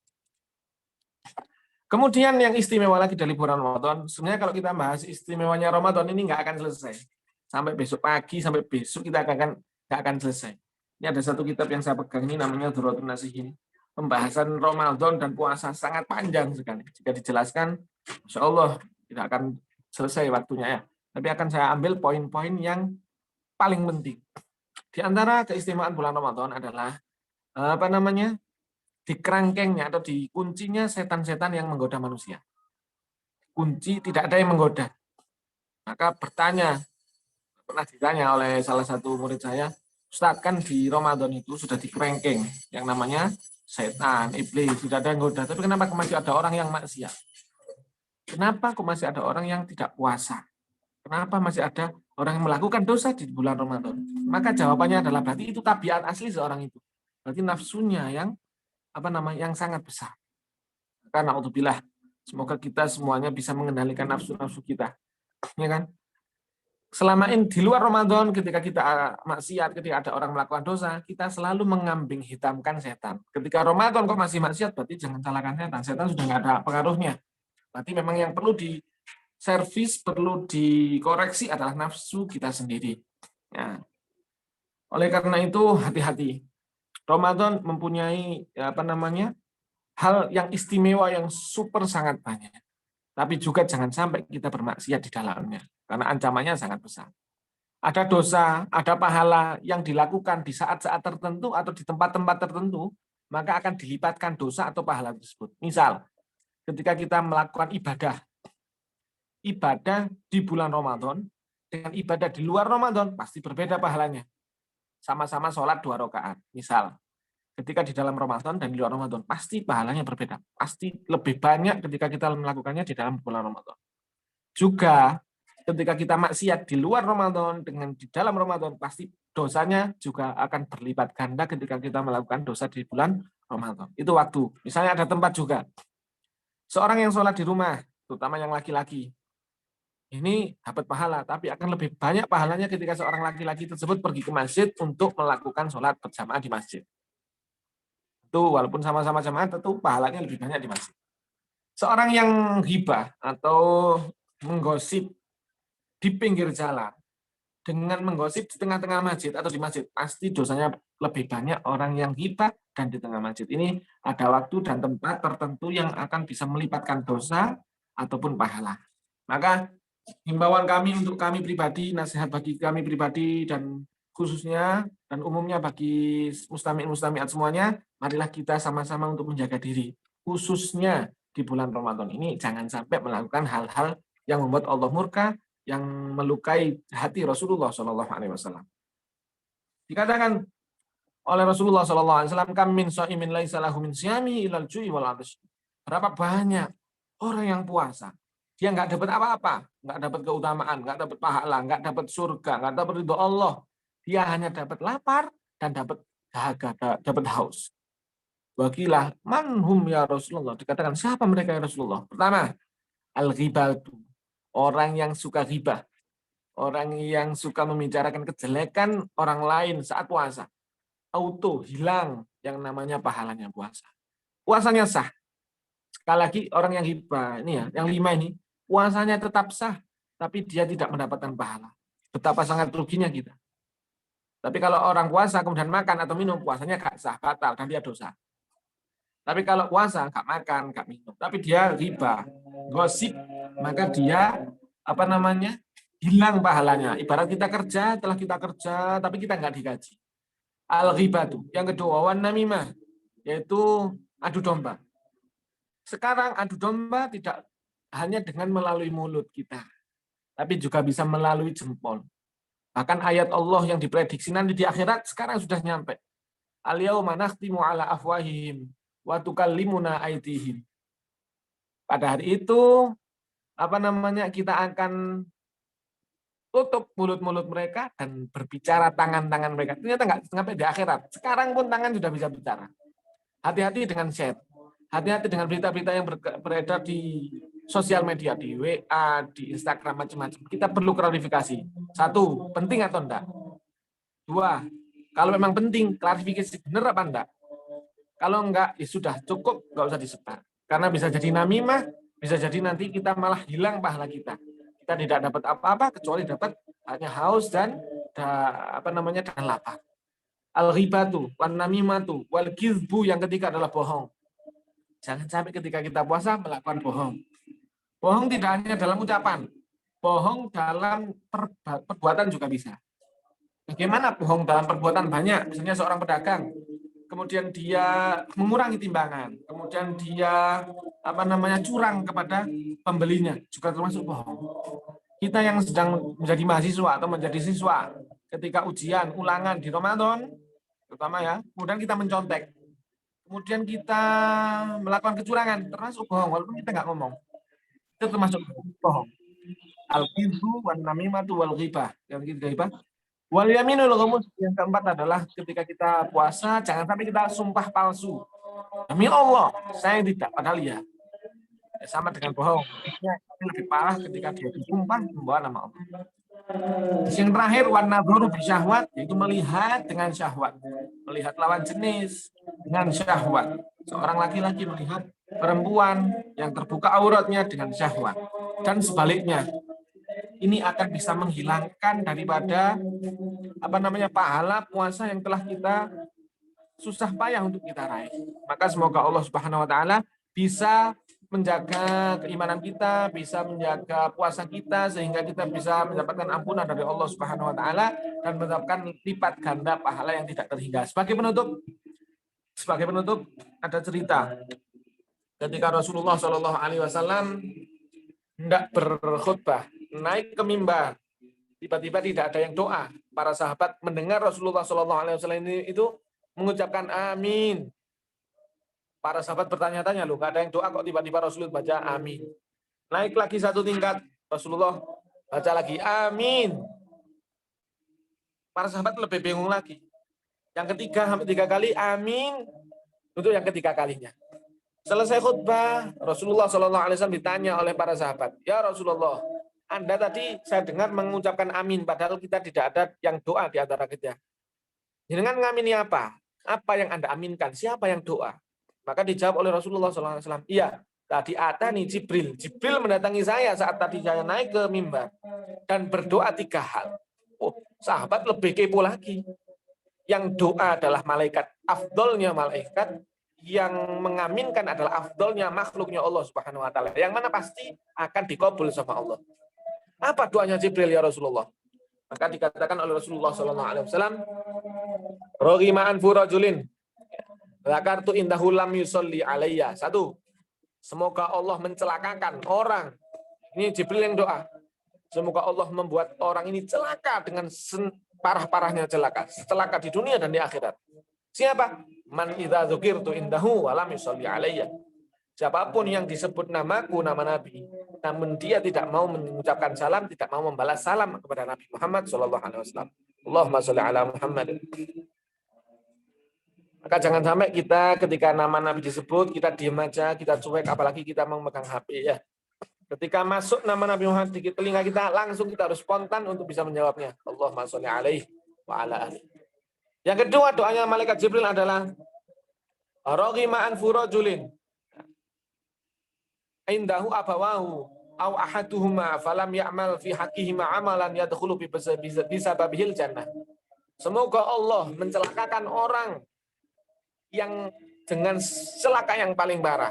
Kemudian yang istimewa lagi dari bulan Ramadan, sebenarnya kalau kita bahas istimewanya Ramadan ini nggak akan selesai. Sampai besok pagi, sampai besok kita nggak akan selesai. Ini ada satu kitab yang saya pegang ini namanya Durratun Nasihin. Pembahasan Ramadan dan puasa sangat panjang sekali. Jika dijelaskan, Masya Allah, tidak akan selesai waktunya ya. Tapi akan saya ambil poin-poin yang paling penting. Di antara keistimewaan bulan Ramadan adalah di kerangkengnya atau di kuncinya setan-setan yang menggoda manusia. Kunci, tidak ada yang menggoda. Maka pernah ditanya oleh salah satu murid saya, Ustadz, kan di Ramadan itu sudah di kerangkeng yang namanya setan, iblis, sudah ada yang goda. Tapi kenapa masih ada orang yang maksiat? Kenapa kok masih ada orang yang tidak puasa? Kenapa masih ada orang yang melakukan dosa di bulan Ramadan? Maka jawabannya adalah berarti itu tabiat asli seorang itu. Berarti nafsunya yang sangat besar. Karena naudzubillah, semoga kita semuanya bisa mengendalikan nafsu-nafsu kita. Ya kan? Selama ini di luar Ramadan, ketika kita maksiat, ketika ada orang melakukan dosa, kita selalu mengambing hitamkan setan. Ketika Ramadan kok masih maksiat, berarti jangan salahkan setan. Setan sudah nggak ada pengaruhnya. Berarti memang yang perlu diservis, perlu dikoreksi adalah nafsu kita sendiri. Ya. Oleh karena itu, hati-hati. Ramadan mempunyai hal yang istimewa yang super sangat banyak. Tapi juga jangan sampai kita bermaksiat di dalamnya, karena ancamannya sangat besar. Ada dosa, ada pahala yang dilakukan di saat-saat tertentu atau di tempat-tempat tertentu, maka akan dilipatkan dosa atau pahala tersebut. Misal, ketika kita melakukan ibadah di bulan Ramadan, dengan ibadah di luar Ramadan, pasti berbeda pahalanya. Sama-sama sholat 2 rakaat. Misal, ketika di dalam Ramadan dan di luar Ramadan, pasti pahalanya berbeda. Pasti lebih banyak ketika kita melakukannya di dalam bulan Ramadan. Juga ketika kita maksiat di luar Ramadan dengan di dalam Ramadan, pasti dosanya juga akan berlipat ganda ketika kita melakukan dosa di bulan Ramadan. Itu waktu. Misalnya ada tempat juga. Seorang yang sholat di rumah, terutama yang laki-laki, ini dapat pahala, tapi akan lebih banyak pahalanya ketika seorang laki-laki tersebut pergi ke masjid untuk melakukan sholat berjamaah di masjid. Itu walaupun sama-sama jamaah, tentu pahalanya lebih banyak di masjid. Seorang yang ghibah atau menggosip di pinggir jalan, dengan menggosip di tengah-tengah masjid atau di masjid, pasti dosanya lebih banyak orang yang ghibah dan di tengah masjid. Ini ada waktu dan tempat tertentu yang akan bisa melipatkan dosa ataupun pahala. Maka himbauan kami untuk kami pribadi, nasihat bagi kami pribadi dan khususnya dan umumnya bagi mustami'in-mustami'at semuanya, marilah kita sama-sama untuk menjaga diri. Khususnya di bulan Ramadan ini, jangan sampai melakukan hal-hal yang membuat Allah murka, yang melukai hati Rasulullah SAW. Dikatakan oleh Rasulullah SAW, kam min sha'imin laisa lahu min siyami ilal ju'i wal 'atash. Berapa banyak orang yang puasa, dia nggak dapat apa-apa, nggak dapat keutamaan, nggak dapat pahala, nggak dapat surga, nggak dapat ridho Allah. Dia hanya dapat lapar dan dapat dahaga, dapat haus. Wakilah manhum ya Rasulullah. Dikatakan siapa mereka ya Rasulullah? Pertama, al-ghibatu, orang yang suka ghibah, orang yang suka membicarakan kejelekan orang lain saat puasa, auto hilang yang namanya pahalanya puasa. Puasanya sah. Sekali lagi orang yang ghibah ini ya, yang 5 ini, puasanya tetap sah, tapi dia tidak mendapatkan pahala. Betapa sangat ruginya kita. Tapi kalau orang puasa kemudian makan atau minum, puasanya gak sah, batal, dan dia dosa. Tapi kalau puasa nggak makan, nggak minum, tapi dia riba, gosip, maka dia hilang pahalanya. Ibarat kita kerja, telah kita kerja, tapi kita nggak digaji. Al-ghibatu. Yang kedua, wan namimah, yaitu adu domba. Sekarang adu domba tidak hanya dengan melalui mulut kita, tapi juga bisa melalui jempol. Bahkan ayat Allah yang diprediksi nanti di akhirat sekarang sudah nyampe. Al-yauma nakhtimu ala afwahihim wa tukallimuna aydihim. Pada hari itu kita akan tutup mulut-mulut mereka dan berbicara tangan-tangan mereka. Ternyata nggak sampai di akhirat. Sekarang pun tangan sudah bisa bicara. Hati-hati dengan chat. Hati-hati dengan berita-berita yang beredar di sosial media, di WA, di Instagram, macam-macam. Kita perlu klarifikasi. 1, penting atau enggak? 2, kalau memang penting, klarifikasi benar apa enggak? Kalau enggak, ya sudah cukup, enggak usah disebar. Karena bisa jadi namimah, bisa jadi nanti kita malah hilang pahala kita. Kita tidak dapat apa-apa kecuali dapat hanya haus dan dan lapar. Al-ghibatu, wan namimatu, wal kizbu, yang ketiga adalah bohong. Jangan sampai ketika kita puasa melakukan bohong. Bohong tidak hanya dalam ucapan, bohong dalam perbuatan juga bisa. Bagaimana bohong dalam perbuatan banyak? Misalnya seorang pedagang, kemudian dia mengurangi timbangan, kemudian dia curang kepada pembelinya, juga termasuk bohong. Kita yang sedang menjadi mahasiswa atau menjadi siswa, ketika ujian, ulangan di Ramadan, terutama ya, kemudian kita mencontek, kemudian kita melakukan kecurangan, termasuk bohong, walaupun kita nggak ngomong, itu termasuk bohong. Al-kidbu wan namimatu wal ghibah, yang ghibah. Wal yaminul ghamus, yang keempat adalah ketika kita puasa jangan sampai kita sumpah palsu. Demi Allah, saya tidak, padahal ya. Sama dengan bohong. Ini lebih parah ketika dia disumpah membawa nama Allah. Yang terakhir, wan nadhuru bi syahwat, yaitu melihat dengan syahwat. Melihat lawan jenis dengan syahwat. Seorang laki-laki melihat perempuan yang terbuka auratnya dengan syahwat. Dan sebaliknya, ini akan bisa menghilangkan daripada pahala puasa yang telah kita susah payah untuk kita raih. Maka semoga Allah Subhanahu wa taala bisa menjaga keimanan kita, bisa menjaga puasa kita sehingga kita bisa mendapatkan ampunan dari Allah Subhanahu wa taala dan mendapatkan lipat ganda pahala yang tidak terhingga. Sebagai penutup ada cerita ketika Rasulullah Shallallahu alaihi wasallam hendak berkhutbah, naik ke mimbar, tiba-tiba tidak ada yang doa. Para sahabat mendengar Rasulullah Shallallahu alaihi wasallam itu mengucapkan amin. Para sahabat bertanya-tanya, loh, nggak ada yang doa kok tiba-tiba Rasulullah baca amin. Naik lagi satu tingkat, Rasulullah baca lagi amin. Para sahabat lebih bingung lagi. Yang ketiga sampai 3 kali amin untuk yang ketiga kalinya. Selesai khutbah, Rasulullah SAW ditanya oleh para sahabat, ya Rasulullah, Anda tadi saya dengar mengucapkan amin, padahal kita tidak ada yang doa di antara kita. Dengan ngamini apa? Apa yang Anda aminkan? Siapa yang doa? Maka dijawab oleh Rasulullah SAW, iya, tadi atani Jibril. Jibril mendatangi saya saat tadi saya naik ke mimbar dan berdoa 3 hal. Oh, sahabat lebih kepo lagi. Yang doa adalah malaikat, afdolnya malaikat, yang mengaminkan adalah afdolnya makhluknya Allah Subhanahu wa taala. Yang mana pasti akan dikabul sama Allah. Apa doanya Jibril ya Rasulullah? Maka dikatakan oleh Rasulullah sallallahu alaihi wasallam, "Raghima anfu rajulin zakartu indahu lam yusolli alayya." 1. Semoga Allah mencelakakan orang. Ini Jibril yang doa. Semoga Allah membuat orang ini celaka dengan parah-parahnya celaka. Celaka di dunia dan di akhirat. Siapa? Man idza dzukirtu indahu wa lam yusolli alayya. Siapapun yang disebut namaku, nama Nabi, namun dia tidak mau mengucapkan salam, tidak mau membalas salam kepada Nabi Muhammad SAW. Allahumma sholli ala Muhammad. Maka jangan sampai kita ketika nama Nabi disebut, kita diam aja, kita cuek, apalagi kita mau megang HP ya. Ketika masuk nama Nabi Muhammad di telinga kita, langsung kita harus spontan untuk bisa menjawabnya. Allahumma sholli alaihi wa ala alihi. Yang kedua doanya malaikat Jibril adalah raghima anfu rajulin indahu abawahu aw ahaduhuma falam ya'mal fi haqqihima amalan yadkhulu bi sababihil jannah. Semoga Allah mencelakakan orang yang dengan celaka yang paling parah.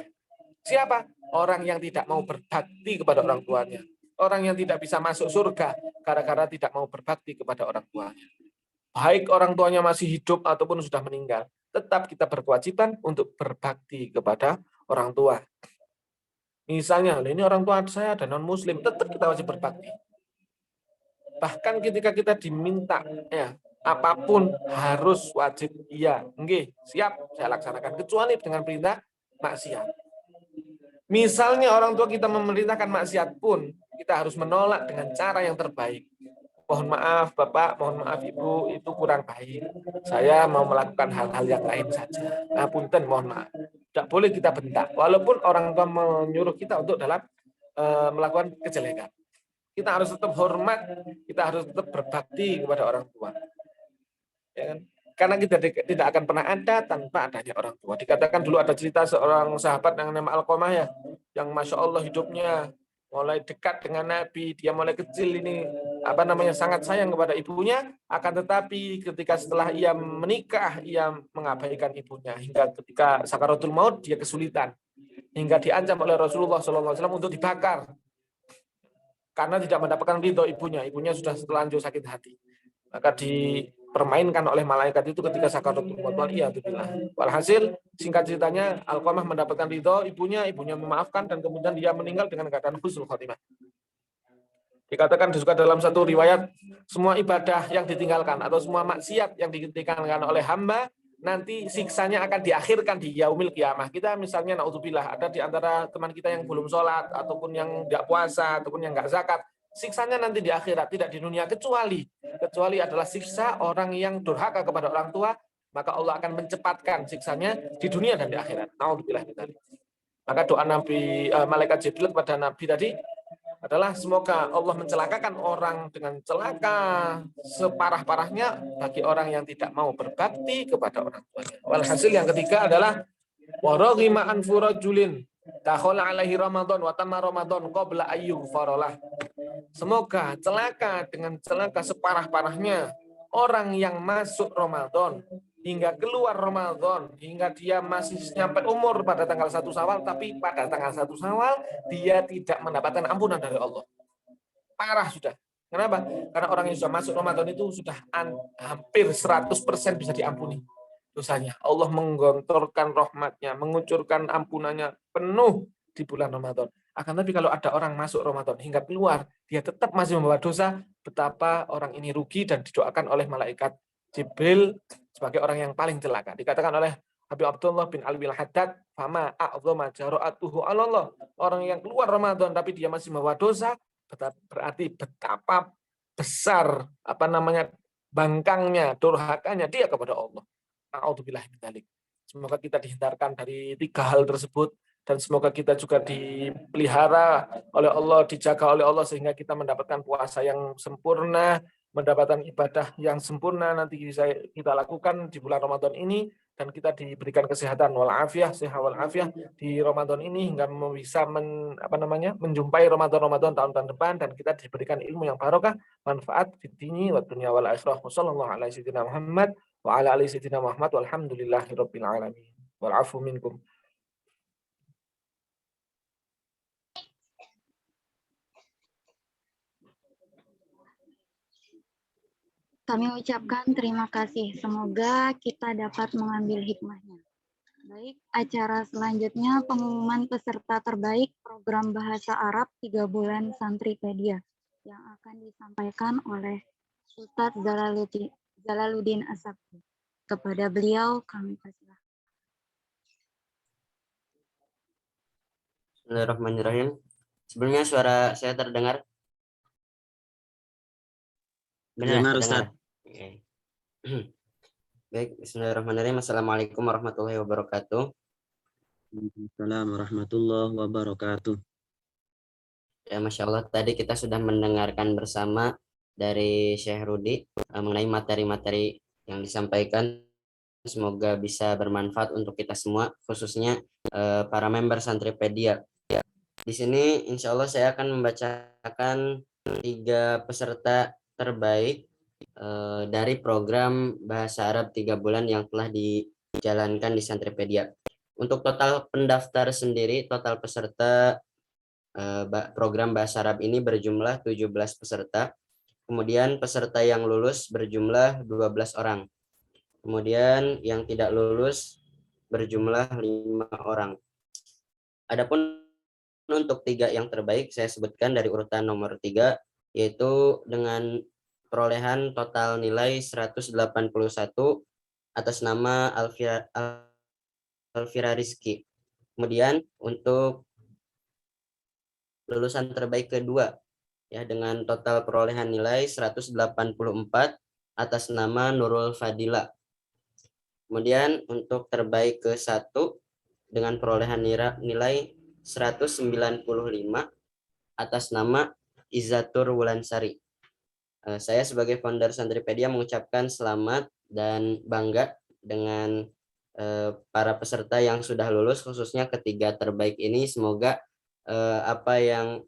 Siapa? Orang yang tidak mau berbakti kepada orang tuanya. Orang yang tidak bisa masuk surga gara-gara tidak mau berbakti kepada orang tuanya. Baik orang tuanya masih hidup ataupun sudah meninggal, tetap kita berkewajiban untuk berbakti kepada orang tua. Misalnya, ini orang tua saya ada non-muslim, tetap kita wajib berbakti. Bahkan ketika kita diminta, ya, apapun harus wajib iya, nggih, siap saya laksanakan, kecuali dengan perintah maksiat. Misalnya orang tua kita memerintahkan maksiat pun, kita harus menolak dengan cara yang terbaik. Mohon maaf Bapak, mohon maaf Ibu, itu kurang baik. Saya mau melakukan hal-hal yang lain saja. Nah, punten, mohon maaf. Tidak boleh kita bentak, walaupun orang tua menyuruh kita untuk dalam melakukan kejelekan. Kita harus tetap hormat, kita harus tetap berbakti kepada orang tua. Ya kan? Karena kita tidak akan pernah ada tanpa adanya orang tua. Dikatakan dulu ada cerita seorang sahabat yang nama Alqamah ya, yang Masya Allah hidupnya mulai dekat dengan Nabi, dia mulai kecil ini sangat sayang kepada ibunya, akan tetapi ketika setelah ia menikah, ia mengabaikan ibunya hingga ketika sakaratul maut dia kesulitan, hingga diancam oleh Rasulullah SAW untuk dibakar karena tidak mendapatkan ridho ibunya. Ibunya sudah terlanjur sakit hati, maka dipermainkan oleh malaikat itu ketika sakaratul maut. Walhasil singkat ceritanya Alqamah mendapatkan ridho ibunya memaafkan dan kemudian dia meninggal dengan keadaan husnul khotimah. Dikatakan juga dalam satu riwayat, semua ibadah yang ditinggalkan atau semua maksiat yang ditinggalkan oleh hamba nanti siksanya akan diakhirkan di yaumil qiyamah. Kita misalnya naudzubillah ada di antara teman kita yang belum sholat ataupun yang tidak puasa ataupun yang nggak zakat, siksanya nanti di akhirat, tidak di dunia, kecuali adalah siksa orang yang durhaka kepada orang tua, maka Allah akan mencepatkan siksanya di dunia dan di akhirat. Naudzubillah. Maka doa Nabi malaikat Jibril kepada Nabi tadi adalah semoga Allah mencelakakan orang dengan celaka separah-parahnya bagi orang yang tidak mau berbakti kepada orang tuanya. Walhasil yang ketiga adalah waraghima anfu rajulin dakhala alaihi Ramadan wa tamma Ramadan qabla ayyughfaralah. Semoga celaka dengan celaka separah-parahnya orang yang masuk Ramadan hingga keluar Ramadan, hingga dia masih sampai umur pada tanggal 1 Syawal, tapi pada tanggal 1 Syawal dia tidak mendapatkan ampunan dari Allah. Parah sudah. Kenapa? Karena orang yang sudah masuk Ramadan itu sudah hampir 100% bisa diampuni dosanya. Allah menggontorkan rahmatnya, mengucurkan ampunannya penuh di bulan Ramadan. Akan tapi kalau ada orang masuk Ramadan hingga keluar, dia tetap masih membawa dosa, betapa orang ini rugi dan didoakan oleh malaikat Jibril sebagai orang yang paling celaka. Dikatakan oleh Habib Abdullah bin Alwi al-Haddad, "Fama a'dhama jara'atuhu 'ala Allah." Orang yang keluar Ramadan tapi dia masih membawa dosa, berarti betapa besar bangkangnya, durhakanya dia kepada Allah. A'udzubillah min dzalik. Semoga kita dihindarkan dari 3 hal tersebut dan semoga kita juga dipelihara oleh Allah, dijaga oleh Allah sehingga kita mendapatkan puasa yang sempurna, mendapatkan ibadah yang sempurna nanti bisa kita lakukan di bulan Ramadan ini, dan kita diberikan kesehatan walafiat, sehat walafiat di Ramadan ini hingga bisa menjumpai Ramadan tahun depan, dan kita diberikan ilmu yang barokah, manfaat fid dini wa dunya wal akhirah. Wassallallahu ala sayyidina Muhammad wa ala ali sayyidina Muhammad walhamdulillahirabbil alamin. Wal afu minkum. Kami ucapkan terima kasih. Semoga kita dapat mengambil hikmahnya. Baik, acara selanjutnya pengumuman peserta terbaik program Bahasa Arab 3 bulan Santripedia yang akan disampaikan oleh Ustadz Jalaluddin As-Sabti. Kepada beliau kami persilahkan. Bismillahirrahmanirrahim. Sebelumnya suara saya terdengar? Benar, Ustaz. Oke. Baik, bismillahirrahmanirrahim. Assalamualaikum warahmatullahi wabarakatuh. Waalaikumsalam warahmatullahi wabarakatuh. Ya, Masya Allah, tadi kita sudah mendengarkan bersama dari Syekh Rudi mengenai materi-materi yang disampaikan. Semoga bisa bermanfaat untuk kita semua, khususnya para member Santripedia. Di sini insya Allah saya akan membacakan 3 peserta terbaik dari program Bahasa Arab 3 bulan yang telah dijalankan di Santripedia. Untuk total pendaftar sendiri, total peserta program Bahasa Arab ini berjumlah 17 peserta. Kemudian peserta yang lulus berjumlah 12 orang. Kemudian yang tidak lulus berjumlah 5 orang. Adapun untuk 3 yang terbaik saya sebutkan dari urutan nomor 3, yaitu dengan perolehan total nilai 181 atas nama Alfira Rizky. Kemudian untuk lulusan terbaik kedua ya dengan total perolehan nilai 184 atas nama Nurul Fadila. Kemudian untuk terbaik ke-1 dengan perolehan nilai 195 atas nama Izzatur Wulansari. Saya sebagai founder Santripedia mengucapkan selamat dan bangga dengan para peserta yang sudah lulus, khususnya ketiga terbaik ini. Semoga apa yang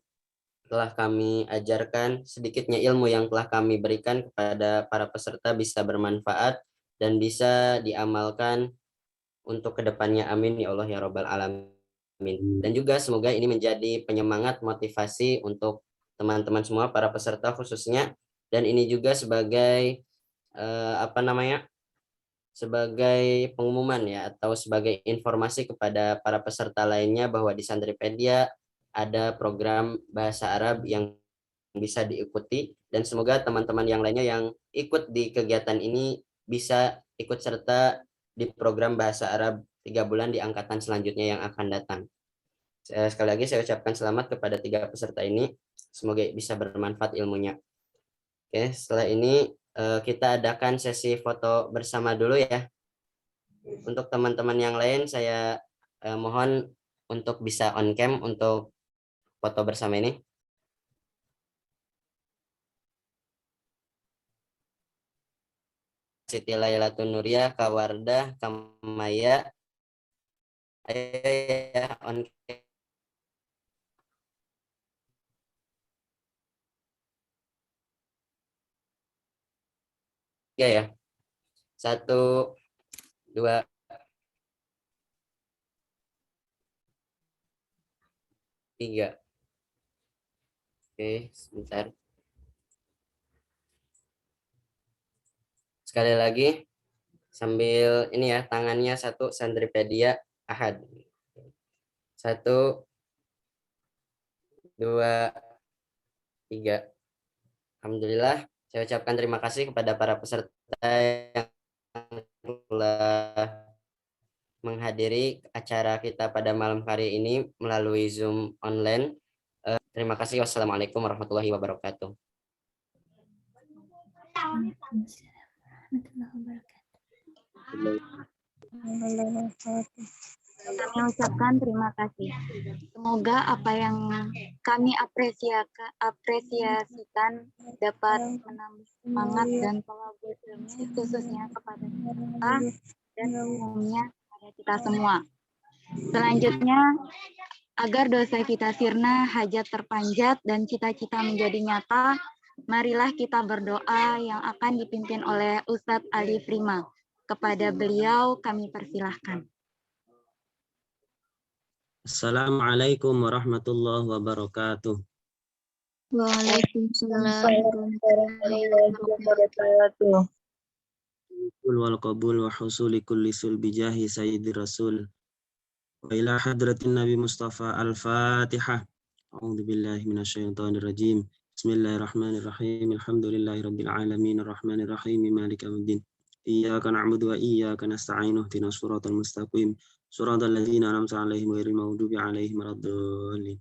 telah kami ajarkan, sedikitnya ilmu yang telah kami berikan kepada para peserta bisa bermanfaat dan bisa diamalkan untuk kedepannya. Amin ya Allah ya Rabbal Alamin. Dan juga semoga ini menjadi penyemangat motivasi untuk teman-teman semua para peserta khususnya, dan ini juga sebagai sebagai pengumuman ya, atau sebagai informasi kepada para peserta lainnya bahwa di Santripedia ada program bahasa Arab yang bisa diikuti, dan semoga teman-teman yang lainnya yang ikut di kegiatan ini bisa ikut serta di program bahasa Arab 3 bulan di angkatan selanjutnya yang akan datang. Sekali lagi saya ucapkan selamat kepada 3 peserta ini, semoga bisa bermanfaat ilmunya. Oke, setelah ini kita adakan sesi foto bersama dulu ya. Untuk teman-teman yang lain saya mohon untuk bisa on cam untuk foto bersama ini. Siti Lailatun Nuria, Kawardah, Kamaya, ayo ya on cam. Ya, 1, 2, 3. Oke, sebentar. Sekali lagi, sambil ini ya, tangannya satu, Santripedia Ahad. 1, 2, 3. Alhamdulillah, saya ucapkan terima kasih kepada para peserta yang telah menghadiri acara kita pada malam hari ini melalui Zoom online. Terima kasih. Wassalamualaikum warahmatullahi wabarakatuh. Kami ucapkan terima kasih. Semoga apa yang kami apresiasikan dapat menambah semangat dan kolaborasi khususnya kepada kita dan umumnya kepada kita semua. Selanjutnya, agar dosa kita sirna, hajat terpanjat, dan cita-cita menjadi nyata, marilah kita berdoa yang akan dipimpin oleh Ustadz Ali Prima. Kepada beliau kami persilahkan. Assalamualaikum warahmatullahi wabarakatuh. Waalaikumsalam warahmatullahi wabarakatuh. Wal qabul wa husuli kulli sulbi jahi sayyidi rasul. Wa ila hadratin Nabi Mustafa al-Fatihah. A'udzu billahi minasyaitonir rajim. Bismillahirrahmanirrahim. Alhamdulillahi rabbil alamin arrahmanir rahim maliki yaumiddin. Iyyaka na'budu wa iyyaka nasta'in ihdinas siratal mustaqim. Siratal ladzina an'amta 'alaihim ghairil maghdubi 'alaihim waladdallin.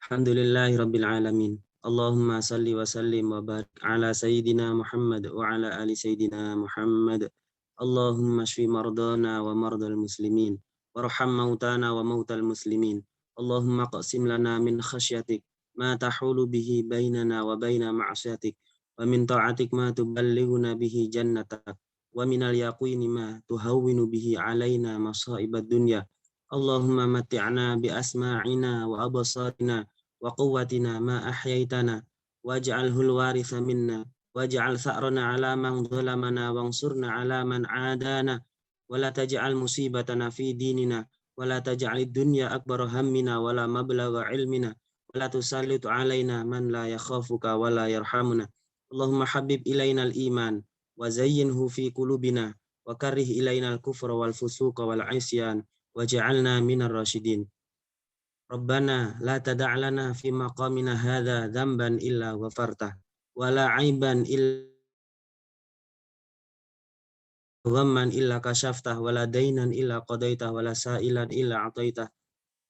Alhamdulillahi rabbil alamin. Allahumma salli wa sallim wa barik ala sayyidina Muhammad wa ala ali sayyidina Muhammad. Allahumma shfi mardana wa mardal muslimin warham mautana wa mautal muslimin Allahumma qaqsim lana min khasyatik ma tahulu bihi bainana wa baina ma'asyatik wa min ta'atik ma tuballighuna bihi jannatak wa minal yaqini ma tuhawwinu bihi alaina masa'ibad dunya. Allahumma matti'na bi asma'ina wa absarina wa quwwatina ma ahyaitana waj'alhul waritha minna waj'al tha'rana 'ala man zalamana wansurna 'ala man 'adana wa la taj'al musibatana fi dinina wa la taj'alid dunya akbar hammina wa la mablagha 'ilmina wa la tusallit 'alaina man la yakhafuka wa la yarhamuna. Allahumma habib ilainal iman wa zayyinhu fi qulubina wa karrih ilainal kufra wal fusuqa wal 'isyan waj'alna minar rasyidin. Rabbana la tada' lana fi maqamina hadza dzamban illa ghafartah wa la 'aiban illa ghamman illa kasyaftah wa la dainan illa qadaitah wa la sa'ilan illa ataitah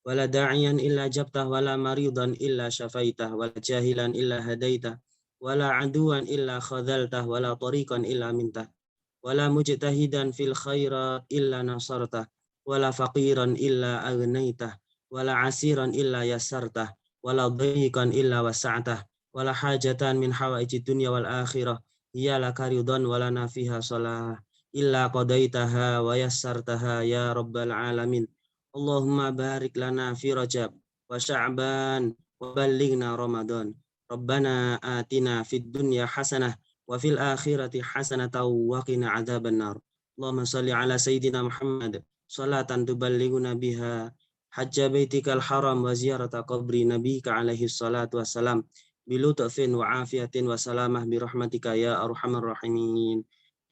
wa la da'iyan illa jabtah wa la maridan illa syafaitah wa la jahilan illa hadaitah wa la aduwan illa khadhaltah wa la tariqan illa mintah wa la mujtahidan fil khairat illa nasartah wa la faqiran illa agnaitah wa la asiran illa yassartah wa la dhayiqan illa wasa'tah wa la hajatan min hawaijid dunya wal akhirah hiya laka ridwan wa lana fiha salah illa qadaitaha wa yassartaha ya rabbal alamin. Allahumma barik lana fi Rajab wa Sya'ban wa ballighna Ramadan. Rabbana atina fid dunya hasanah wa fil akhirati hasanatan wa qina adzabannar. Allahumma shalli ala sayyidina Muhammad salatan tuballighuna biha hajja baitikal haram wa ziyarata qabri nabika alaihi salatu wassalam bilutfin wa afiyatin wa salamah bi rahmatika ya arhamar rahimin.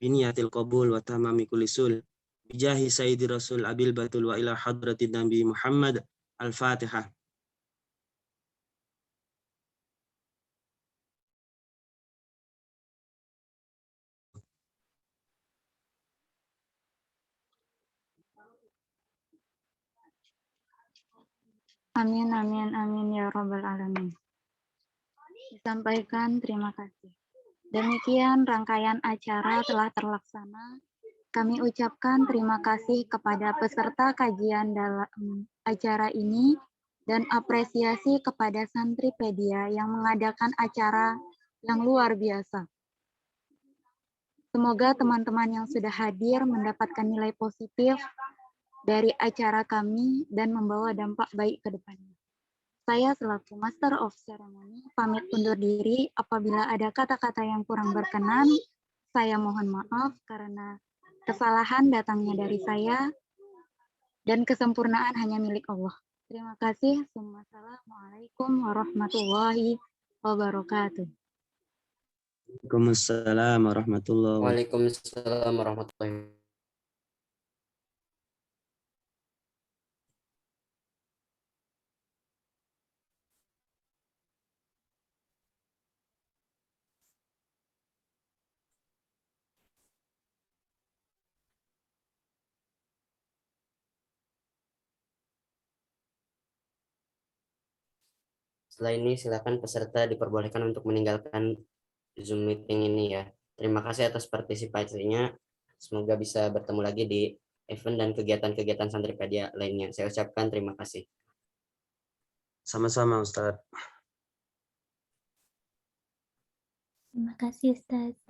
Biniyatil qabul wa tamami kulli sul bijahi sayyidi rasul abil batul wa ila hadratin nabi Muhammad. Al-Fatihah. Amin, amin, amin ya Rabbal Alamin. Disampaikan terima kasih. Demikian rangkaian acara telah terlaksana. Kami ucapkan terima kasih kepada peserta kajian dalam acara ini dan apresiasi kepada Santripedia yang mengadakan acara yang luar biasa. Semoga teman-teman yang sudah hadir mendapatkan nilai positif dari acara kami dan membawa dampak baik ke depannya. Saya selaku Master of Ceremony pamit undur diri. Apabila ada kata-kata yang kurang berkenan, saya mohon maaf karena kesalahan datangnya dari saya dan kesempurnaan hanya milik Allah. Terima kasih. Wassalamualaikum warahmatullahi wabarakatuh. Waalaikumsalam warahmatullahi wabarakatuh. Waalaikumsalam warahmatullahi wabarakatuh. Setelah ini silakan peserta diperbolehkan untuk meninggalkan Zoom meeting ini ya. Terima kasih atas partisipasinya. Semoga bisa bertemu lagi di event dan kegiatan-kegiatan Santripedia lainnya. Saya ucapkan terima kasih. Sama-sama Ustaz. Terima kasih Ustaz.